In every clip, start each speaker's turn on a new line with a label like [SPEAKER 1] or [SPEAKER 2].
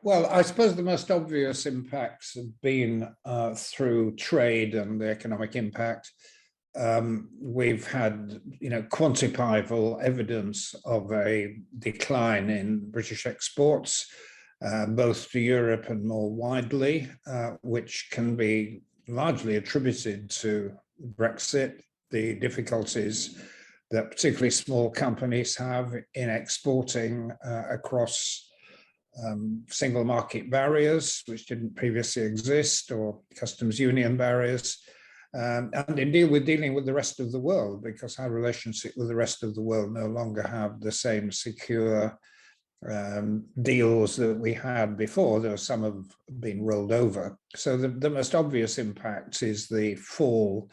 [SPEAKER 1] Well, I suppose the most obvious impacts have been through trade and the economic impact. We've had, quantifiable evidence of a decline in British exports, both to Europe and more widely, which can be largely attributed to Brexit, the difficulties that particularly small companies have in exporting across single market barriers, which didn't previously exist, or customs union barriers. And indeed, we're dealing with the rest of the world because our relationship with the rest of the world no longer have the same secure deals that we had before, though some have been rolled over. So the most obvious impact is the fall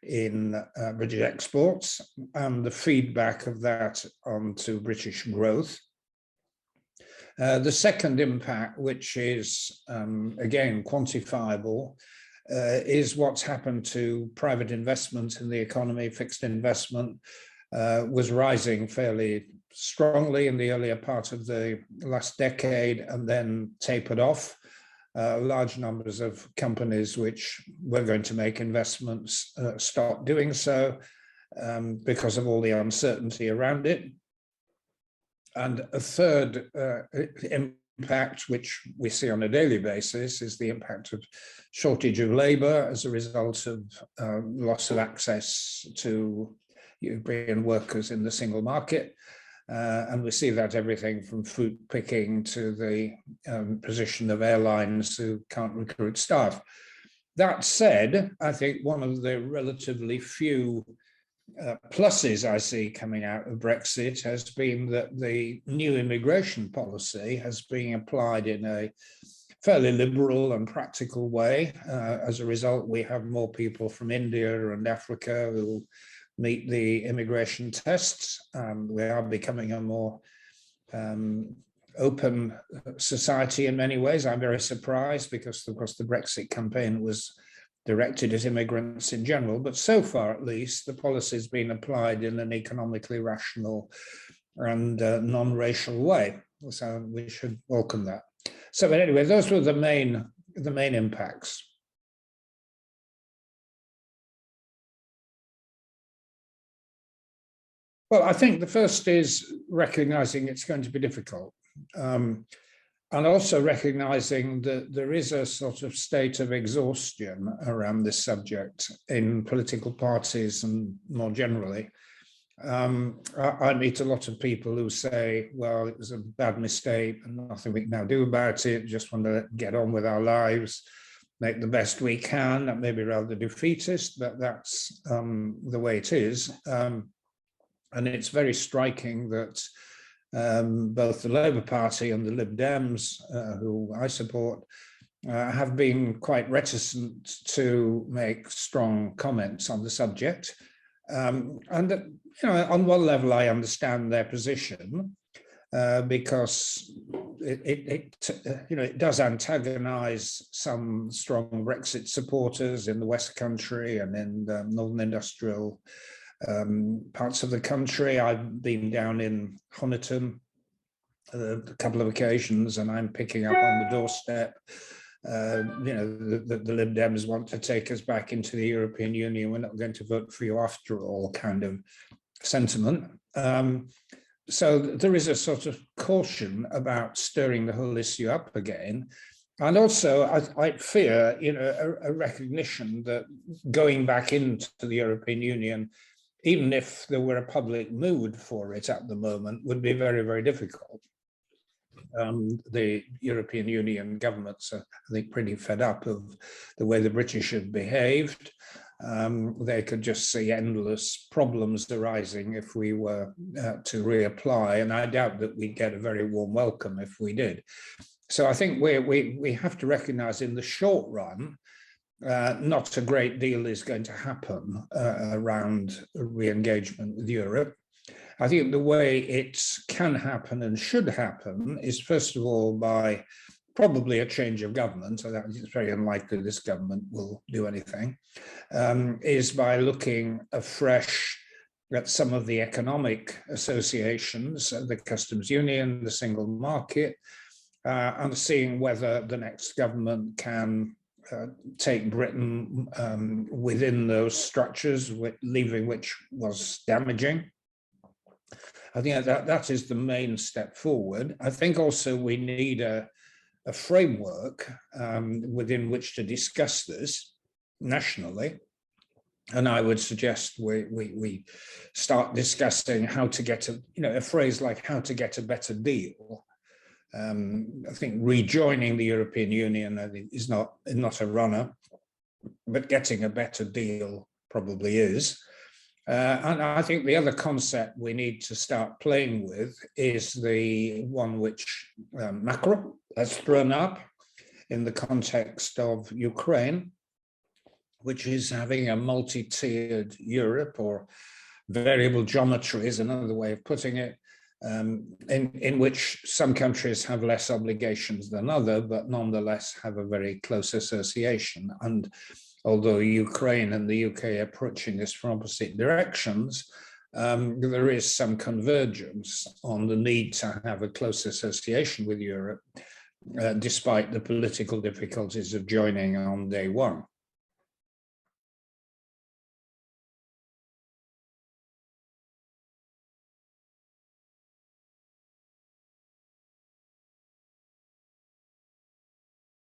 [SPEAKER 1] in British exports and the feedback of that onto British growth. The second impact, which is, again, quantifiable, is what's happened to private investment in the economy. Fixed investment was rising fairly strongly in the earlier part of the last decade and then tapered off. Large numbers of companies which were going to make investments stopped doing so because of all the uncertainty around it. And a third impact, which we see on a daily basis, is the impact of shortage of labour as a result of loss of access to European workers in the single market. And we see that everything from fruit picking to the position of airlines who can't recruit staff. That said, I think one of the relatively few pluses I see coming out of Brexit has been that the new immigration policy has been applied in a fairly liberal and practical way. As a result, we have more people from India and Africa who meet the immigration tests. We are becoming a more open society in many ways. I'm very surprised because, of course, the Brexit campaign was directed at immigrants in general, but so far at least the policy has been applied in an economically rational and non-racial way. So we should welcome that. So anyway, those were the main impacts. Well, I think the first is recognizing it's going to be difficult. And also recognizing that there is a sort of state of exhaustion around this subject in political parties and more generally. I meet a lot of people who say, well, it was a bad mistake and nothing we can now do about it, just want to get on with our lives, make the best we can. That may be rather defeatist, but that's the way it is. And it's very striking that both the Labour Party and the Lib Dems, who I support, have been quite reticent to make strong comments on the subject. And on one level, I understand their position because it does antagonise some strong Brexit supporters in the West Country and in the northern industrial parts of the country. I've been down in Honiton a couple of occasions, and I'm picking up on the doorstep. The Lib Dems want to take us back into the European Union. We're not going to vote for you after all, kind of sentiment. So there is a sort of caution about stirring the whole issue up again. And also, I fear, a recognition that going back into the European Union, even if there were a public mood for it at the moment, would be very, very difficult. The European Union governments are, I think, pretty fed up of the way the British have behaved. They could just see endless problems arising if we were to reapply, and I doubt that we'd get a very warm welcome if we did. So I think we have to recognise in the short run, not a great deal is going to happen around re-engagement with Europe. I think the way it can happen and should happen is, first of all, by probably a change of government, so that it's very unlikely this government will do anything, is by looking afresh at some of the economic associations, the customs union, the single market, and seeing whether the next government can take Britain within those structures, leaving which was damaging. I think that is the main step forward. I think also we need a framework within which to discuss this nationally. And I would suggest we start discussing how to get a phrase like how to get a better deal. I think rejoining the European Union is not a runner, but getting a better deal probably is. And I think the other concept we need to start playing with is the one which Macron has thrown up in the context of Ukraine, which is having a multi-tiered Europe, or variable geometry is another way of putting it, in which some countries have less obligations than others, but nonetheless have a very close association. And although Ukraine and the UK are approaching this from opposite directions, there is some convergence on the need to have a close association with Europe, despite the political difficulties of joining on day one.